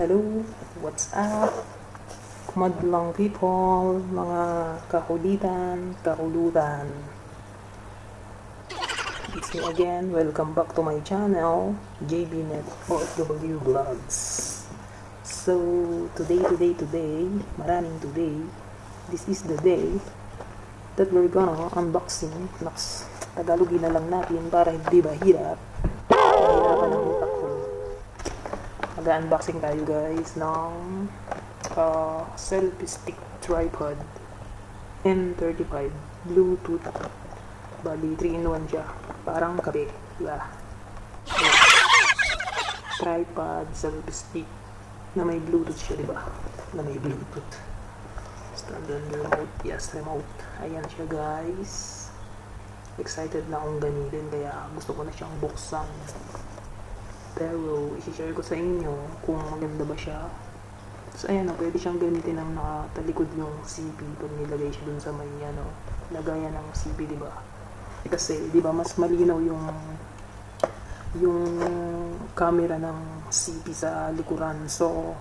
hello, what's up? Madlang people, mga kahulutan. It's me again, welcome back to my channel, JBNet OFW Vlogs. So, today, maraming today, this is the day that we're gonna unboxing. Tagalogin na lang natin para hindi mahirap. Mahirapan ang utak ko. Mag-unboxing tayo guys ng selfie stick tripod N35 Bluetooth. Bali 3-in-1 siya, parang kape, diba? Tripod selfie stick na may Bluetooth siya, diba? Na may Bluetooth. Standard remote, yes, remote. Ayan siya guys. Excited na akong gamitin, kaya gusto ko na siyang buksan. Pero isi-share ko sa inyo kung maganda ba siya. So ayan, pwede siyang gamitin ng nakatalikod yung CP pag nilagay siya dun sa may lagayan ng CP, diba? Kasi diba mas malinaw yung camera ng CP sa likuran. So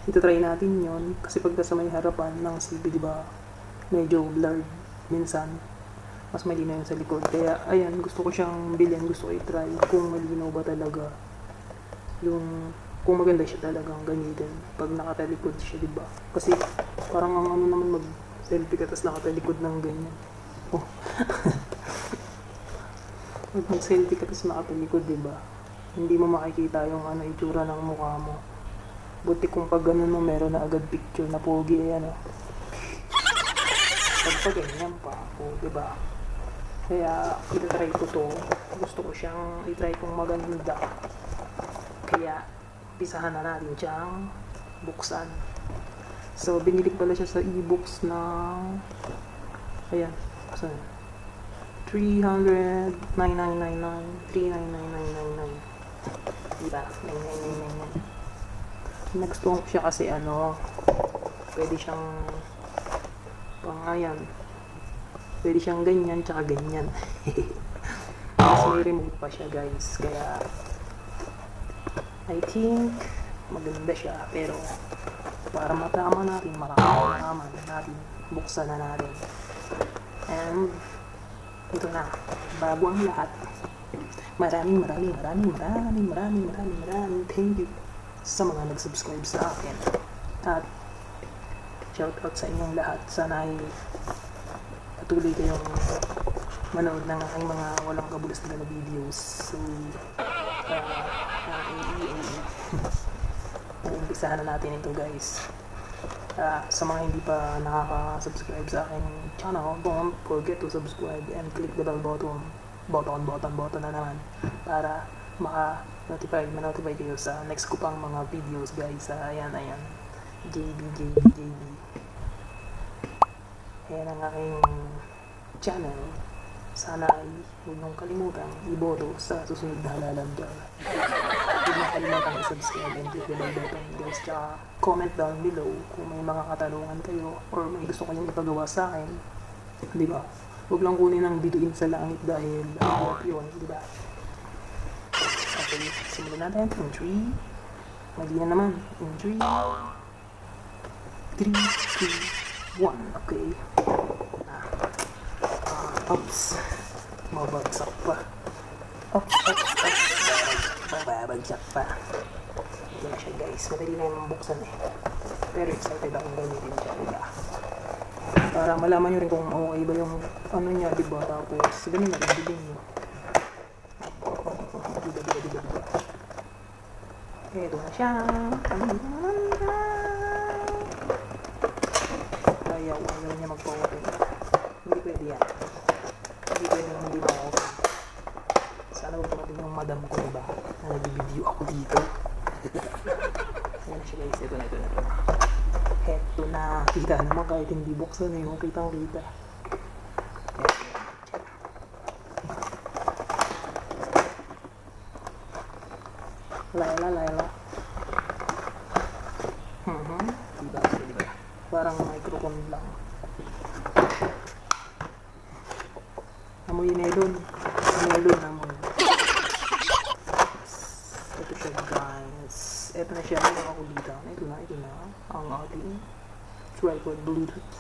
ito try natin yon kasi pag sa may harapan ng CP, diba, medyo blurred minsan, mas malinaw yung sa likod. Kaya ayan, gusto ko siyang bilhin, gusto ko i-try kung malinaw ba talaga kung maganda siya talagang gamitin pag nakatalikod siya, diba? Kasi parang ang naman mag selfie ka tapos nakatalikod ng ganyan. Pag mag selfie ka tapos nakatalikod, diba, hindi mo makikita yung itsura ng mukha mo. Buti kung pag ganun mo meron na agad picture na pogi, pag ganyan pa ako, diba? Kaya i-try ko to, gusto ko siyang i-try kung maganda. Kaya pisahan na natin siyang buksan. So binili pala siya sa e-books na ayan, 300,999, 399,999, diba? 99999. Nagustuhan ko siya kasi pwede siyang pwede siyang ganyan tsaka ganyan. Mas may remote pa siya guys, kaya I think maganda siya. Pero para matama natin, buksan na natin. And ito na, bago ang lahat, maraming thank you sa mga nag-subscribe sa akin, at shoutout sa inyong lahat. Sana ay patuloy kayong manood ng aking mga walang kabulusan na videos. So umpisahan na natin ito guys. Sa mga hindi pa nakaka-subscribe sa aking channel, don't forget to subscribe and click the bell button na naman para manotify kayo sa next ko pang mga videos guys. Ayan JB. Ayan ang aking channel. Sana ay huwag niyong kalimutan iboto sa susunod na halalan dyan. Huwag niyong kalimutan i-subscribe and click the bell button guys. Tsaka comment down below kung may mga katanungan kayo or may gusto kayong ipagawa sa akin, diba? Huwag lang kunin ng bituin sa langit dahil yun, diba? Okay, simulan natin in 3. Mali na naman. In 3, 2, 1. Okay. Oops. Mabagsak pa. Babagsak pa. Ito na siya guys. Madali na yung buksan pero excited akong gamitin siya, diba? Para malaman nyo rin kung okay ba yung niya, diba? Tapos ganun na rin bilhin nyo. Diba. Ito na siya. Ayaw niya magpa-open. Hindi pwede yan. Hindi pwede hindi ma-open. Sana magpapatid yung madam ko, diba? Na nag-video ako dito. Ayan siya guys. Ito na. Heto na. Kita naman kahit hindi buksan kitang-kita. Layla. Diba? Parang microphone lang. Amoy melon. Ito siya guys. Ito na siya nakakulitan. Ito na ang ating tripod Bluetooth.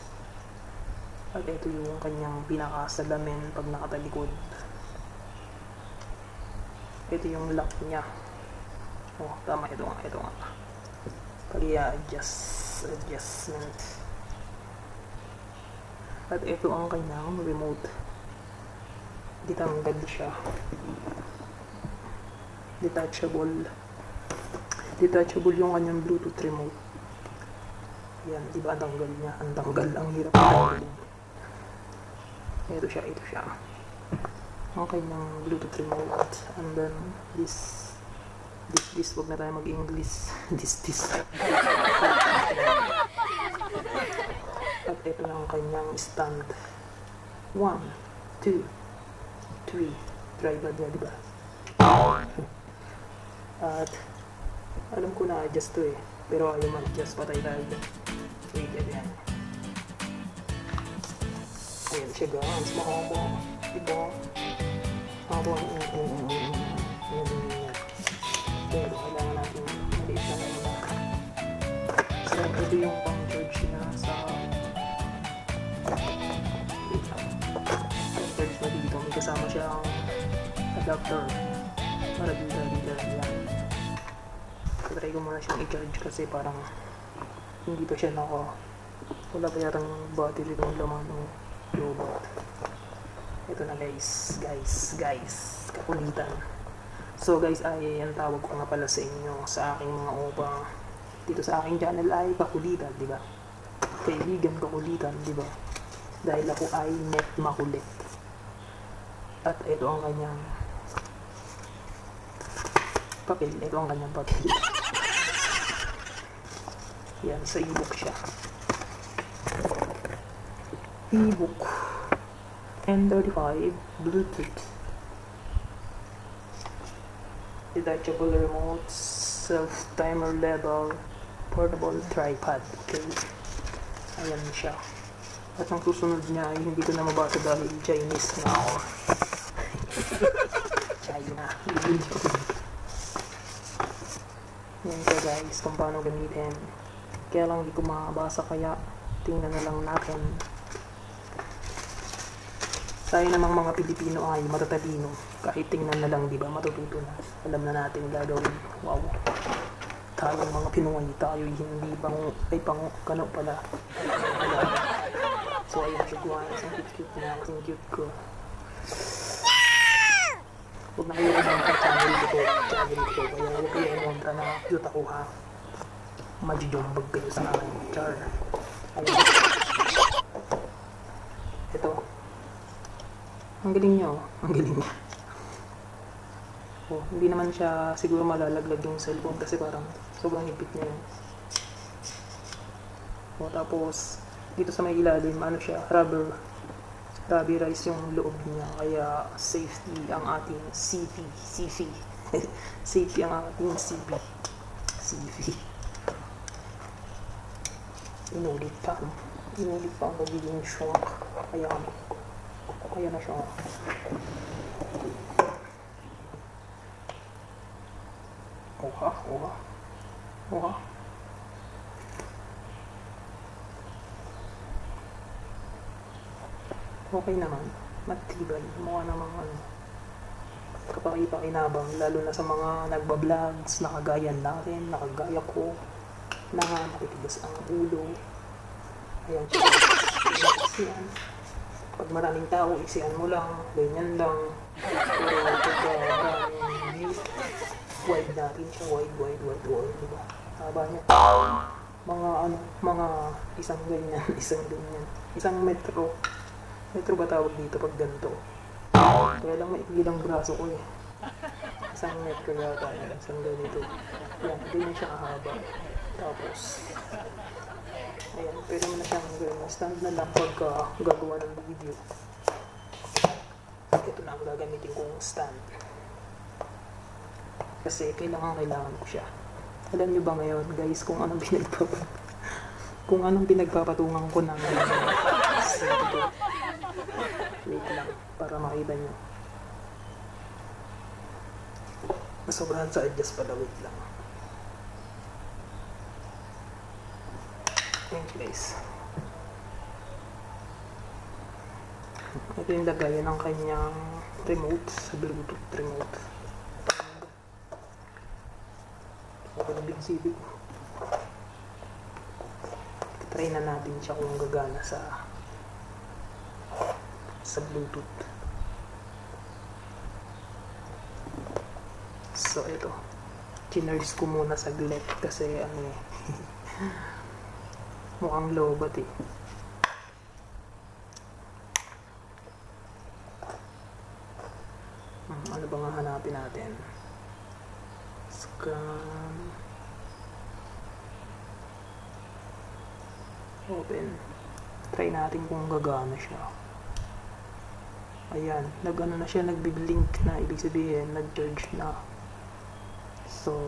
At ito yung kanyang pinakasalamin pag nakatalikod. Ito yung lock niya. Oh, tama, ito nga. Adjustment. At ito ang kanyang remote. Ditanggal siya. Detachable yung kanyang Bluetooth remote. Yan, diba ang tanggal niya? Ang tanggal, ang hirap tanggalin. Ito siya. Ang kanyang Bluetooth remote. And then, this, wag na tayo mag-English. This. At ito na ang kanyang stand. 1, 2, 3. Tripod niya, diba? At, alam ko na adjust to eh. Pero ayaw ma-adjust, patay tayo. Wait, yan. Ayan siya guys, mahaba. Diba? Haba. Yan. Pero kailangan natin maliit na ngayon. So, ito yung pang-charge niya sa pang-charge na dito. May kasama siyang adapter para dito yan. Try ko muna siyang i-charge kasi parang hindi pa siya wala pa yatang battery ng laman ng robot. Ito na guys, kakulitan. So guys, ay ang tawag ko nga pala sa inyo sa aking mga opa dito sa aking channel ay kakulitan, di ba? Kaibigan kakulitan, di ba? Dahil ako ay net makulit. At ito ang kanyang papel. Yan, sa e-book siya. E-book N35 Bluetooth. Detachable remote, self-timer level, portable tripod. Okay. Ayan siya. At ang susunod niya ay hindi ko na mabasa dahil Chinese na ako. China. Yan siya guys, kung paano gamitin. Kaya lang hindi ko makabasa, kaya tingnan na lang natin. Tayo namang mga Pilipino ay matatalino. Kahit tingnan na lang, diba, matututo na. Alam na natin gagawin. Wow. Tayong mga Pinoy, tayo hindi pango, kano pala. So ayun siya guys, ang cute niya, ang cute ko. Huwag na kayo umunta sa channel ko. Kaya huwag kayo umunta na cute ako ha. Majujumbag kayo sa akin. Char. Ayun. Ito. Ang galing niya oh. Oh, hindi naman siya siguro malalaglag yung cellphone kasi parang sobrang higpit niya yun. Oh, tapos dito sa may ilalim, ano siya, rubberized yung loob niya, kaya safety ang ating CP. Safety ang ating CP. Inulit pa ang magiging shock. Kaya na siya. Oha. Okay naman, matibay, mukha namang kapaki-pakinabang, lalo na sa mga nagba-vlogs, nakagaya natin, nakagaya ko, na nakitigas ang ulo. Ayan siya. Pag maraming tao, isian mo lang, ganyan lang. Pero pag maraming view, wide natin siya, wide, diba? Haba niya. Mga isang ganyan. Isang metro. Metro ba tawag dito pag ganito? Kaya lang maikli ang braso ko eh. Isang metro yata yun, isang ganito. Yan, ganyan siya kahaba. Tapos, ayan, pwede mo na siyang gawin. Stand na lang pag gagawa ng video. Ito na ang gagamitin kong stand. Kasi kailangan ko siya. Alam nyo ba ngayon guys kung anong pinagpapatungan ko ng ito. Wait lang, para makita nyo. Nasobrahan sa adjust pala, wait lang. Ayan guys. Ito yung lagayan ng kanyang remote sa Bluetooth remote. Ito yung big CD. Try na natin siya kung gagana sa Bluetooth. So ito, chinurge ko muna saglit kasi ano eh mukhang lobat eh. Ano ba nga hanapin natin? Scan, open. Try natin kung gagana siya. Ayan, nag-ano na siya, nagbi-blink na, ibig sabihin nag-charge na. So,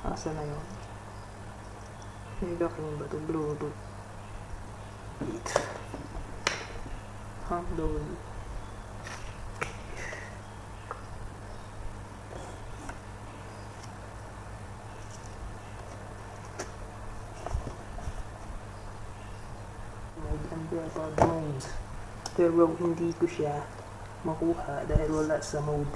asa na yun? Nagaking ba ito? Bluetooth 8 download. Mode. Pero hindi ko siya makuha dahil wala sa mode.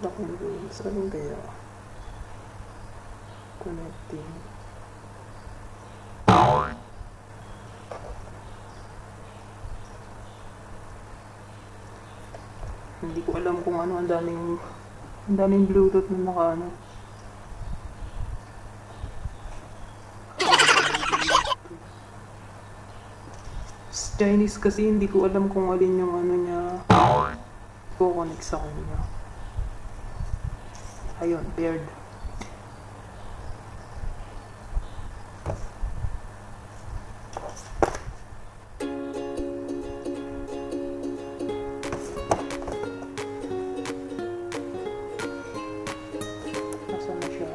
Lock and roll. Saan kaya? Connecting. Hindi ko alam kung ano, ang daming Bluetooth na naka-ano. Chinese kasi hindi ko alam kung alin yung ano niya ko-connect sa kanya. Ayun, paired. Nasaan na siya?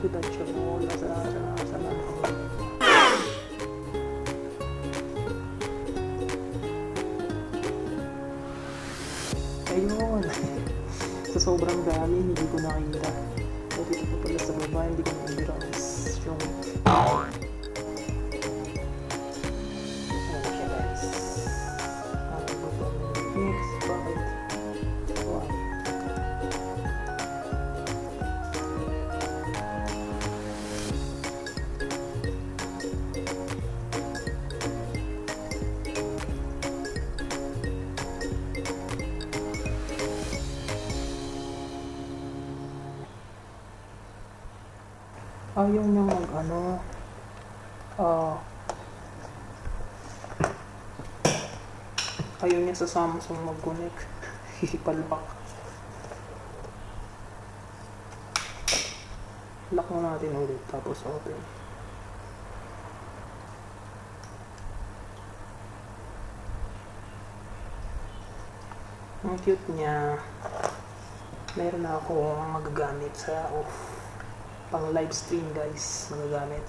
Ito siya mo. Nasaan na. Ayun. Sa sobrang dami, hindi ko nakita. O dito pa pala sa baba, hindi ko na-erase yung... Ayan siya guys. Next, bakit? Why? Ayaw niya mag-ano, ayaw niya sa Samsung mag-connect. Hihipalpak. Lock mo natin ulit, tapos open. Ang cute niya. Meron na akong magagamit sa pang live stream guys, magagamit.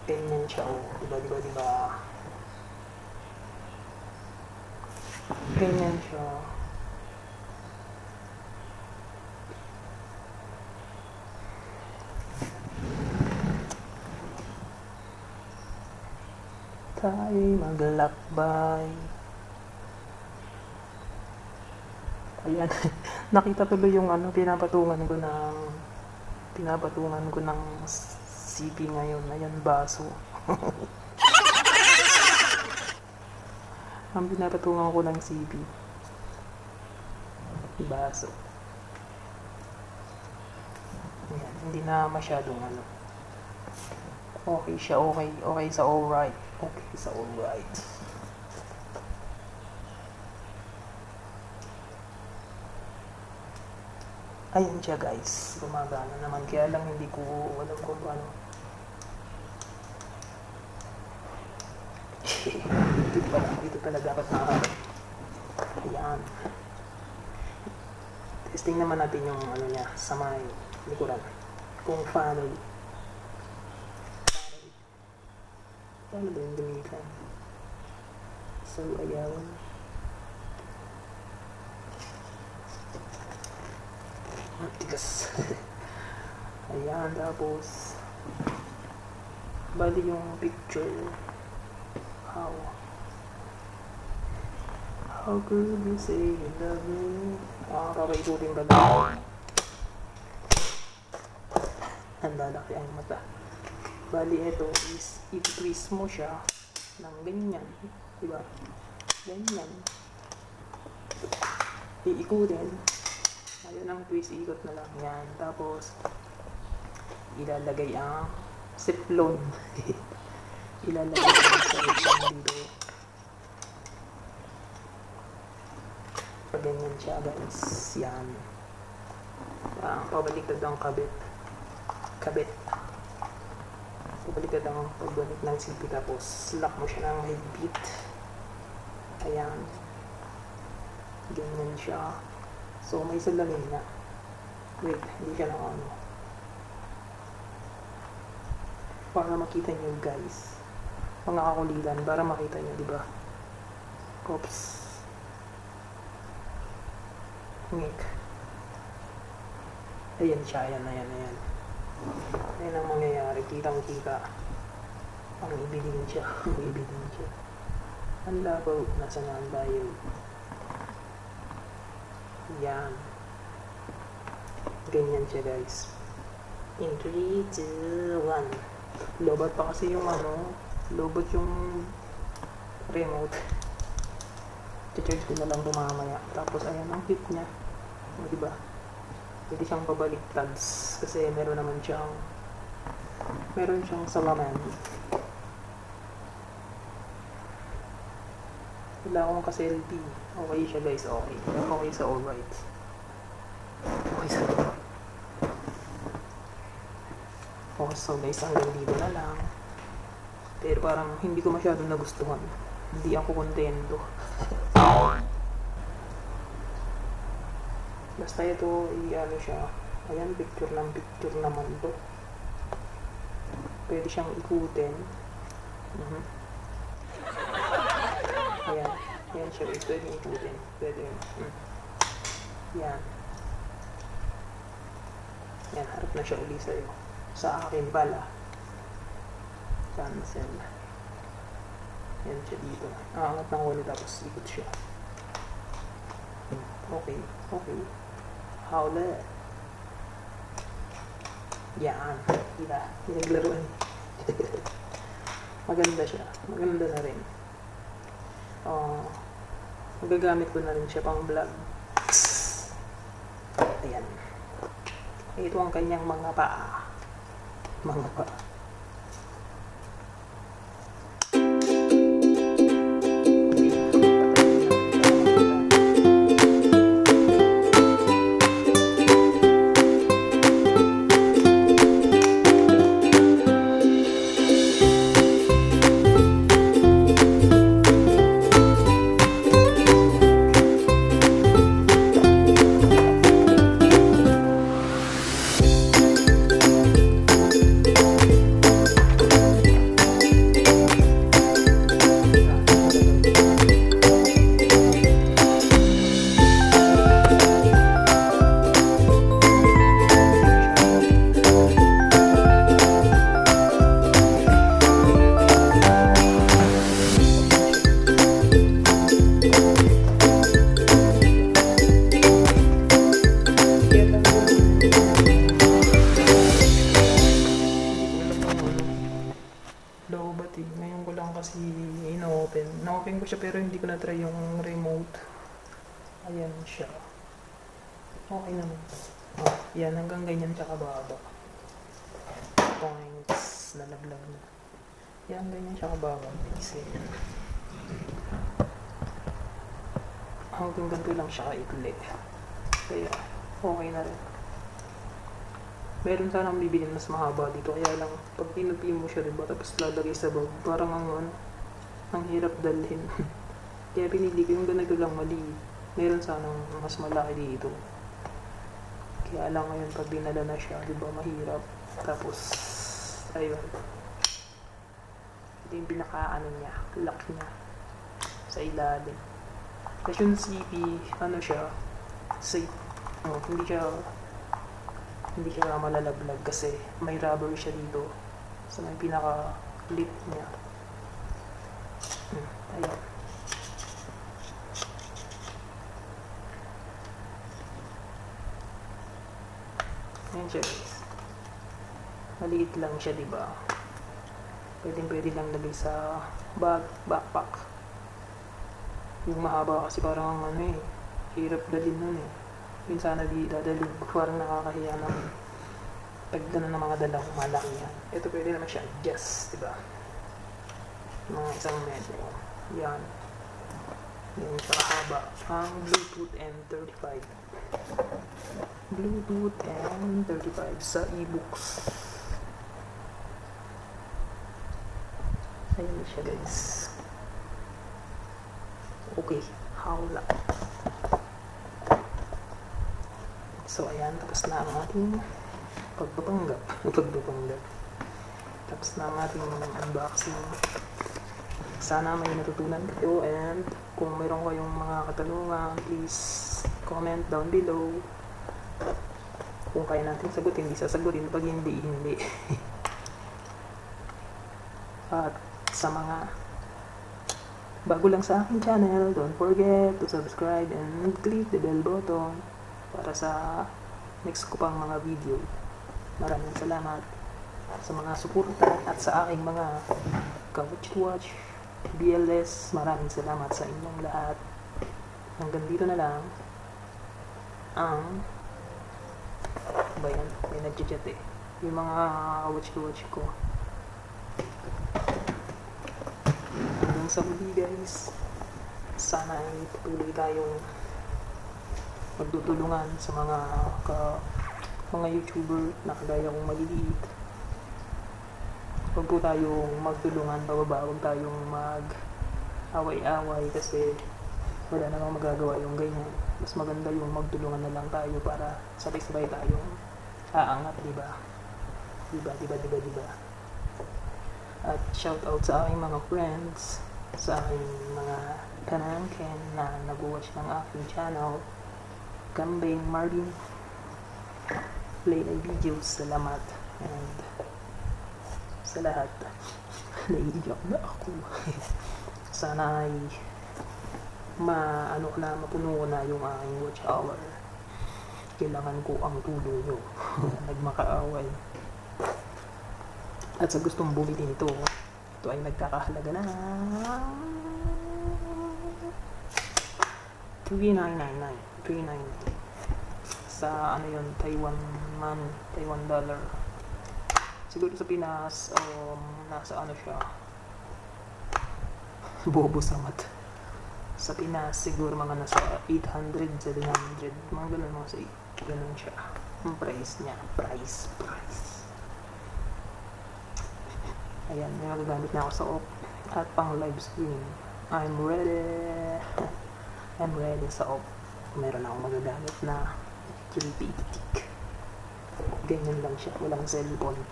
Ganyan siya, diba? Ganyan siya. Tayo maglakbay. Ayan. Nakita tuloy yung ano, pinapatungan ko ng CP ngayon. Ayan, baso. Ang pinapatungan ko ng CP. Baso. Ayan, hindi na masyadong ano. Okay siya, okay sa alright. Okay sa alright. Ayun siya guys, gumagana naman. Kaya lang hindi ko alam kung paano. Dito pala dapat nakaharap. Ayan. Testing naman natin yung ano niya sa may likuran. Kung paano. Paano ba yung gamitan? So, ayan. Matigas. Ayan, tapos bali yung picture. How could you say you love me? Kakaikutin ka na. Ang lalaki ang mata. Bali, ito is i-twist mo siya ng ganyan. Diba? Ganyan. Iikutin. Ayun ang twist, ikot na lang. Yan. Tapos, ilalagay ang siplon. Ilalagay ang siplon dito. Pag ganyan siya, guys. Yan. Pabaliktad ang kabit. Pabaliktad ang pagbalik ng silpi. Tapos, lock mo siya ng higpit. Ayan. Ganyan siya. So, may salamin na. Wait, hindi siya lang ano. Para makita nyo, guys. Mga kakulitan, para makita nyo, diba? Oops. Ngik. Ayan siya, ayan. Ayan ang mangyayari, kitang-kita. Ang ibigin siya. Ang labaw, nasa nga ang bayo. Yan. Ganyan siya, guys. In 3, 2, 1. Lobot pa kasi yung lobot yung remote. I-charge ko na lang ito mamaya. Tapos ayan ang hit niya. O, diba? Pwede siyang pabaliktads kasi meron siyang salaman. Wala akong ka-selfie. Okay siya, guys. Okay sa alright. Okay, so guys, hanggang dito na lang. Pero parang hindi ko masyadong nagustuhan. Hindi ako kontento. Basta ito, i-ano siya. Ayan, picture naman to. Pwede siyang ikutin. Ayan siya, pwede ikutin. Yan. Yan, harap na siya uli sa'yo. Sa akin pala. Cancel. Yan siya dito. Aangat ng ulit tapos ikot siya. Okay. Howler. Yan. Diba? Pinaglaruan. Maganda siya. Maganda na rin. Magagamit ko na rin siya pang vlog. Ayan. Ito ang kanyang mga paa. Ngayon ko lang kasi na-open ko siya pero hindi ko na-try yung remote. Ayan siya. Okay naman. Yan, hanggang ganyan siya kababa. Points, lalaglag na. Yan, ganyan siya kababa. Hanggang ganito lang siya kaikli. Kaya, okay na rin. Meron sanang bibili mas mahaba dito, kaya lang pag pinupi mo siya, diba, tapos lalagay sa bag, parang ang hirap dalhin. Kaya pinili ko yung ganito lang maliit. Meron sanang mas malaki dito. Kaya lang ngayon pag dinala na siya, diba, mahirap. Tapos, ayun. Ito yung pinaka ano niya, lock niya sa ilalim. Kasi yung CP, ano siya, safe. Hindi siya malalaglag kasi may rubber siya dito. So may pinaka lip niya. Ayan. Ayan siya guys. Maliit lang siya, diba? Pwede lang lagay sa backpack. Yung mahaba kasi parang ano eh, hirap dalhin nun eh. Yun sana di dadalhin, parang nakakahiya ng pagdala ng mga dalang malaki yan. Ito pwede naman siya adjust, diba? Mga isang metro. Yan. Yung sa kahaba. Ang Bluetooth M35. Bluetooth M35 sa e-books. Ayan siya guys. Okay, hawla. So ayan, tapos na ang ating pagpapanggap. Tapos na ang ating unboxing. Sana may natutunan kayo, and kung mayroon kayong mga katanungan, please comment down below. Kung kaya natin sagutin, hindi sasagutin. Pag hindi. At sa mga bago lang sa aking channel, don't forget to subscribe and click the bell button para sa next ko pang mga video. Maraming salamat sa mga suporta at sa aking mga ka-watch BLS. Maraming salamat sa inyong lahat. Hanggang dito na lang ang bayan, may nagchat eh, yung mga watch ko. Hanggang sa muli guys, sana ay patuloy tayong magtutulungan sa mga YouTuber na kagaya kong maliliit. Huwag po tayong magtulungan pababa, huwag tayong mag-away-away kasi wala namang magagawa yung ganyan. Mas maganda yung magtulungan na lang tayo para sabay-sabay tayong aangat, diba? Diba? At shout out sa aking mga friends, sa aking mga kanangken na nag-watch ng aking channel, Kambing, Marvin, play na videos, salamat, and sa lahat, naiiyak na ako. Sana ay mapuno ko na yung aking watch hour. Kailangan ko ang tulong nyo. Nagmakaaway. At sa gustong bumili nito, ito ay nagkakahalaga na $399 sa ano yun, Taiwan dollar. Siguro sa Pinas, nasa ano siya, bobo sa mat. Sa Pinas, siguro mga nasa 800, 700, mga ganun, mga sa ganun siya. Ang price niya, price. Ayan, may magagamit na ako sa op at pang live stream. I'm ready sa op. Meron akong magagamit na chill-pitik. Ganyan lang siya, walang cellphone.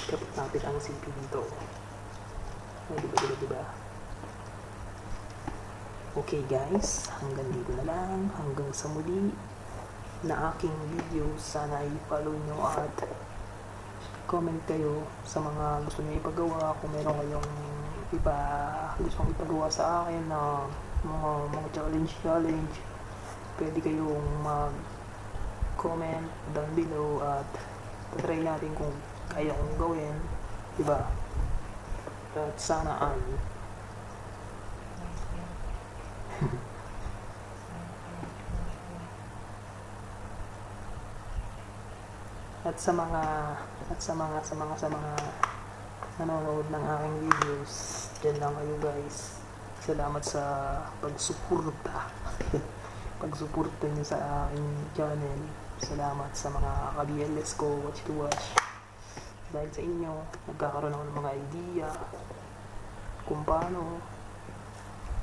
Kapit natin ang CP dito. Ay, diba? Okay guys, hanggang dito na lang. Hanggang sa muli na aking video. Sana i-follow nyo at comment kayo sa mga gusto nyo ipagawa. Kung meron kayong gustong ipagawa sa akin na mga challenge, pwede kayong mag-comment down below at try natin kung kaya kong gawin, diba? At sana ay at sa mga nanonood ng aking videos, dyan lang kayo guys. Salamat sa pagsuporta nyo sa aking channel. Salamat sa mga ka-BLS ko, watch. Dahil sa inyo, nagkakaroon ako ng mga idea kung paano.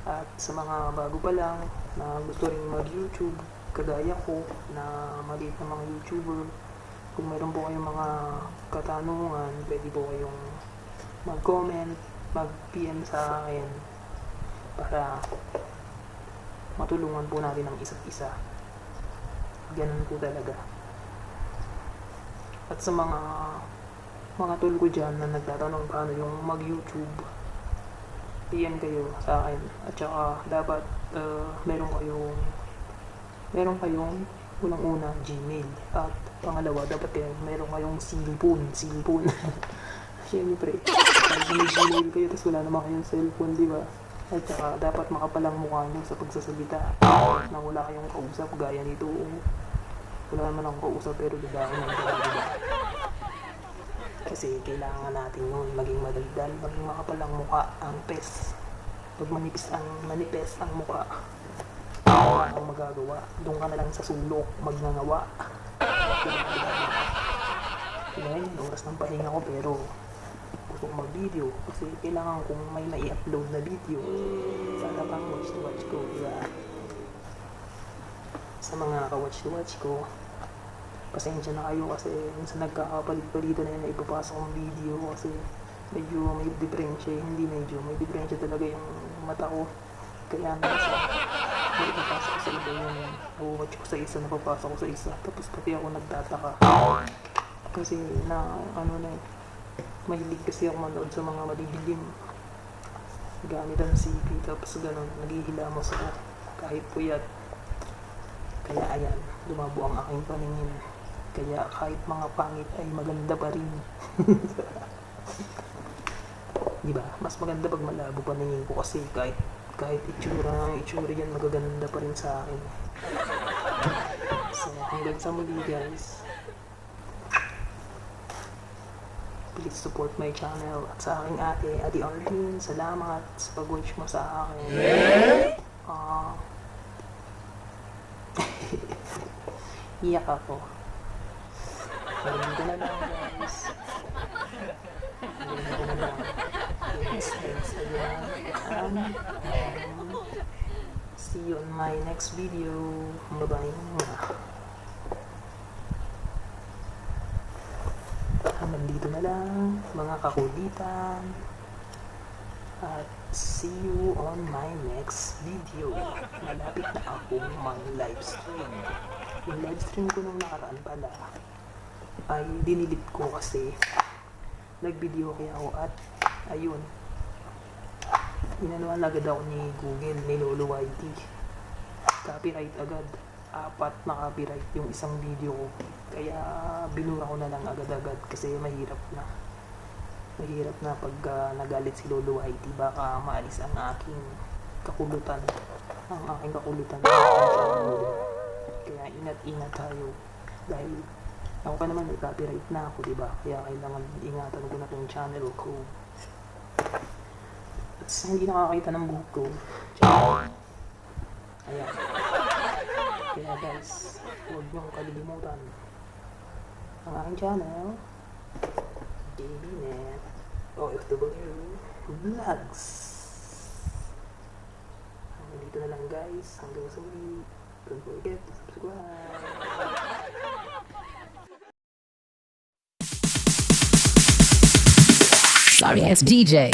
At sa mga bago pa lang na gusto rin mag-YouTube, kagaya ko na maliit na mga YouTuber, kung mayroon po kayong mga katanungan, pwede po kayong mag-comment, mag-PM sa akin para matulungan po natin ang isa't isa. Ganun po talaga. At sa mga tol ko dyan na nagtatanong paano yung mag-YouTube, PM kayo sa akin. At saka dapat meron kayong unang-una Gmail. At pangalawa, dapat meron kayong cellphone. Siyempre, kahit may Gmail kayo tapos wala naman kayong cellphone, di ba? At saka dapat makapalang mukha nyo sa pagsasalita. Nang wala kayong kausap gaya nito. Wala naman akong kausap pero dadahin ang diba? Kasi kailangan natin yun, maging madaldal, maging makapalang mukha ang pes. Pag manipis ang mukha, wala kang magagawa. Doon ka na lang sa sulok, magngangawa. Ngayon, oras ng pahinga ko pero gusto kong mag-video kasi kailangan kong may i-upload na video. Sana pang watch ko, diba? Sa mga ka-watch ko, pasensya na kayo kasi minsan nagkakapalit-palitan na yun na ipapasok ang video kasi medyo may diferensya, may diferensya talaga yung mata ko. Kaya minsan may ipapasok sa iba yung na-watch ko sa isa, napapasok ko sa isa, tapos pati ako nagtataka kasi mahilig kasi ako manood sa mga madidilim gamit ang CP, tapos ganun, naghihilamos ako kahit puyat. Kaya ayan, lumabo ang aking paningin. Kaya kahit mga pangit ay maganda pa rin. Diba? Mas maganda pag malabo paningin ko kasi kahit itsura yan, magaganda pa rin sa akin. So hanggang sa muli guys, please support my channel at sa aking ate Arlene, salamat sa pag-watch mo sa akin. Iyak ako. Ganito na lang guys. See you on my next video. Bye-bye. Hanggang dito na lang mga kakulitan. At see you on my next video. Malapit na akong mag-livestream. Yung livestream ko nung nakaraan pala ay dinilit ko kasi nag-video kaya ako at ayun, inanuan agad ako ni Google, ni Lolo YT. Copyright agad. 4 na copyright yung isang video ko. Kaya binura ko na lang agad-agad kasi mahirap na pag nagalit si Lolo YT, baka maalis ang aking kakulutan. Kaya ingat-ingat tayo dahil ako pa naman may copyright na ako, diba? Kaya kailangan ingatan ko na tong channel ko. At hindi nakakita ng buhok ko. Ayan. Kaya guys, huwag niyong kalilimutan ang aking channel, JBNet OFW Vlogs. Hanggang dito na lang guys. Hanggang sa muli. Don't forget to subscribe. Sorry, it's DJ.